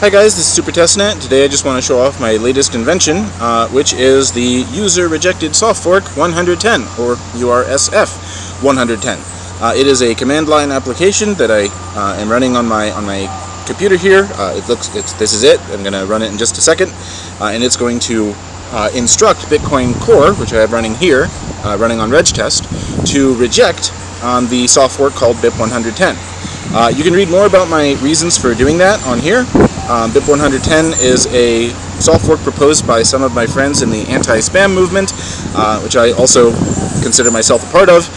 Hi guys, this is Super Testnet. Today I just want to show off my latest invention, which is the user rejected soft fork 110, or URSF-110. It is a command line application that I am running on my computer here. This is it. I'm going to run it in just a second, and it's going to instruct Bitcoin Core, which I have running here, running on regtest, to reject the soft fork called BIP110. You can read more about my reasons for doing that on here. BIP110 is a soft fork proposed by some of my friends in the anti-spam movement, which I also consider myself a part of.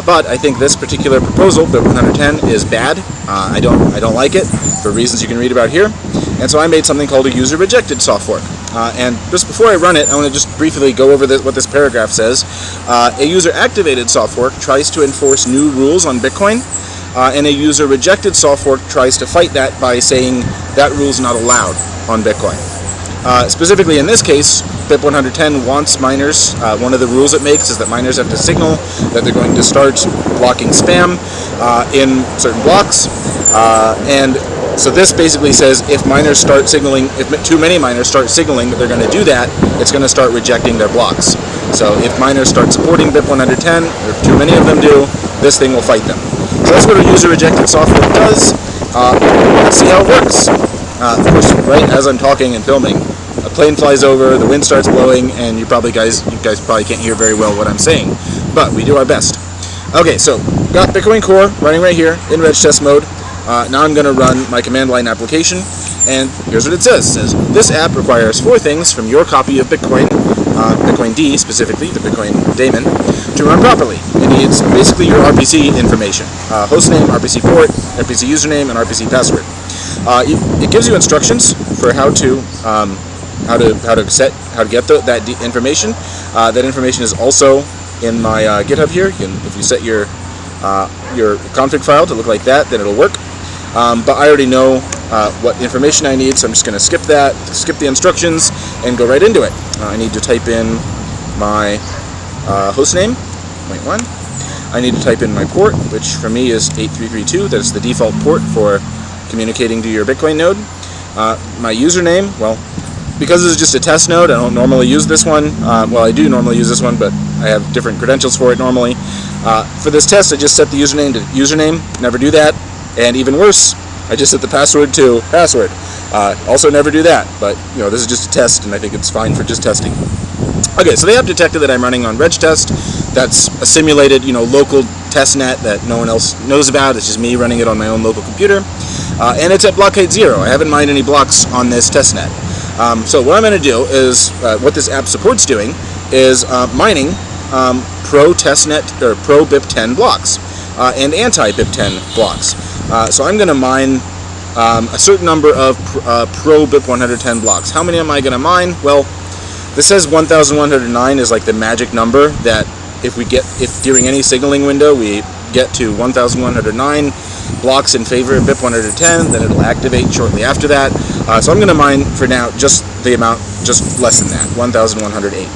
But I think this particular proposal, BIP110, is bad. I don't like it for reasons you can read about here. And so I made something called a user-rejected soft fork. And just before I run it, I want to just briefly go over what this paragraph says. A user-activated soft fork tries to enforce new rules on Bitcoin. And a user-rejected soft fork tries to fight that by saying that rule is not allowed on Bitcoin. Specifically in this case, BIP110 wants miners, one of the rules it makes is that miners have to signal that they're going to start blocking spam in certain blocks. And so this basically says if miners start signaling, if too many miners start signaling that they're going to do that, it's going to start rejecting their blocks. So if miners start supporting BIP110, or too many of them do, this thing will fight them. So that's what a user-rejected soft fork does. Let's see how it works. Of course, right as I'm talking and filming, a plane flies over, the wind starts blowing, and you guys probably can't hear very well what I'm saying, but we do our best. Okay, so got Bitcoin Core running right here in regtest mode. Now I'm going to run my command line application, and here's what it says. It says, this app requires 4 things from your copy of Bitcoin, Bitcoin D specifically, the Bitcoin daemon, to run properly. It needs basically your RPC information, hostname, RPC port, RPC username, and RPC password. It gives you instructions for how to get that information. That information is also in my GitHub here. If you set your config file to look like that, then it'll work. But I already know what information I need, so I'm just going to skip the instructions, and go right into it. I need to type in my hostname, 0.1. I need to type in my port, which for me is 8332. That's the default port for communicating to your Bitcoin node. My username, well, because this is just a test node, I don't normally use this one. Well, I do normally use this one, but I have different credentials for it normally. For this test, I just set the username to username. Never do that. And even worse, I just set the password to password. Also never do that, but this is just a test, and I think it's fine for just testing. Okay, so they have detected that I'm running on regtest. That's a simulated, local testnet that no one else knows about. It's just me running it on my own local computer. And it's at block height 0. I haven't mined any blocks on this testnet. So what I'm going to do is, what this app supports doing, is mining pro-testnet, or pro-BIP10 blocks, and anti-BIP10 blocks. So I'm going to mine a certain number of pro-BIP110 blocks. How many am I going to mine? Well, this says 1,109 is like the magic number that if during any signaling window we get to 1,109 blocks in favor of BIP110, then it'll activate shortly after that. So I'm going to mine for now just the amount, just less than that, 1,108.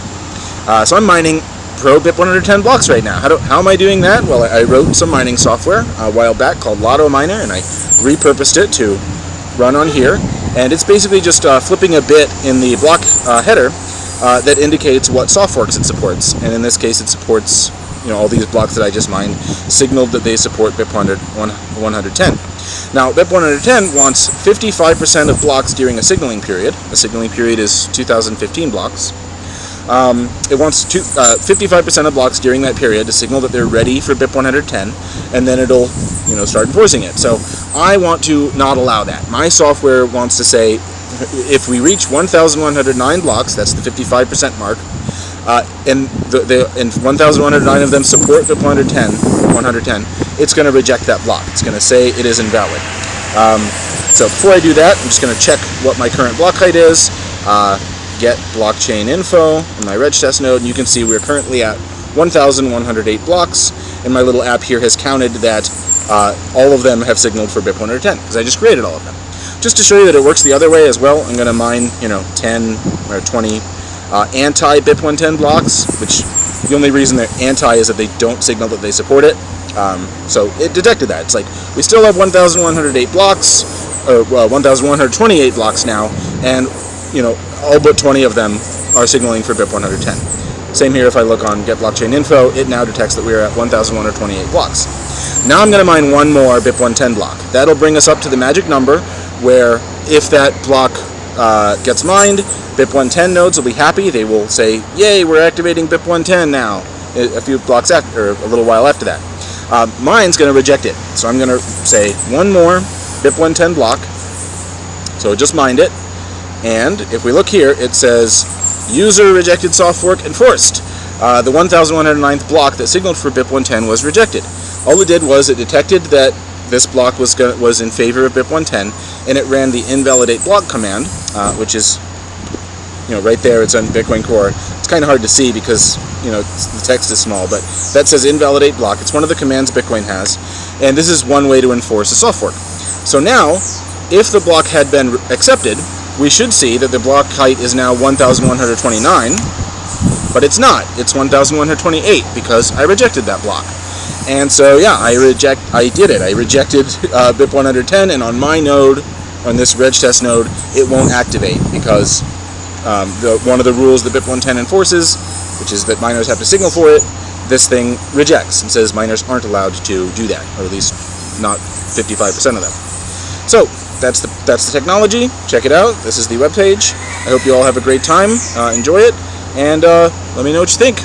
So I'm mining pro BIP110 blocks right now. How am I doing that? Well, I wrote some mining software a while back called Lotto Miner, and I repurposed it to run on here. And it's basically just flipping a bit in the block header that indicates what soft forks it supports. And in this case, it supports all these blocks that I just mined, signaled that they support BIP110. Now, BIP110 wants 55% of blocks during a signaling period. A signaling period is 2015 blocks. It wants 55% of blocks during that period to signal that they're ready for BIP110, and then it'll start enforcing it. So I want to not allow that. My software wants to say if we reach 1,109 blocks, that's the 55% mark, and 1,109 of them support BIP110, it's going to reject that block. It's going to say it is invalid. So before I do that, I'm just going to check what my current block height is. Get blockchain info in my regtest node, and you can see we're currently at 1,108 blocks, and my little app here has counted that all of them have signaled for BIP110, because I just created all of them. Just to show you that it works the other way as well, I'm going to mine 10 or 20 anti-BIP110 blocks, which the only reason they're anti is that they don't signal that they support it. So it detected that. It's like, we still have 1,108 blocks, 1128 blocks now, and all but 20 of them are signaling for BIP110. Same here. If I look on Get Blockchain Info, it now detects that we are at 1128 blocks. Now I'm going to mine one more BIP110 block. That'll bring us up to the magic number where if that block gets mined, BIP110 nodes will be happy. They will say, yay, we're activating BIP110 now, a few blocks after, or a little while after that. Mine's going to reject it. So I'm going to say one more BIP110 block. So it just mined it. And if we look here, it says user rejected soft fork enforced. The 1109th block that signaled for BIP110 was rejected. All it did was it detected that this block was in favor of BIP110, and it ran the invalidate block command, which is right there. It's on Bitcoin Core. It's kind of hard to see because the text is small, but that says invalidate block. It's one of the commands Bitcoin has, and this is one way to enforce a soft fork. So now, if the block had been accepted, we should see that the block height is now 1129, but it's not. It's 1128 because I rejected that block. And so yeah, I did it. I rejected BIP110, and on my node, on this reg test node, it won't activate because one of the rules that BIP110 enforces, which is that miners have to signal for it, this thing rejects and says miners aren't allowed to do that, or at least not 55% of them. So that's the technology. Check it out. This is the webpage. I hope you all have a great time. Enjoy it, and let me know what you think.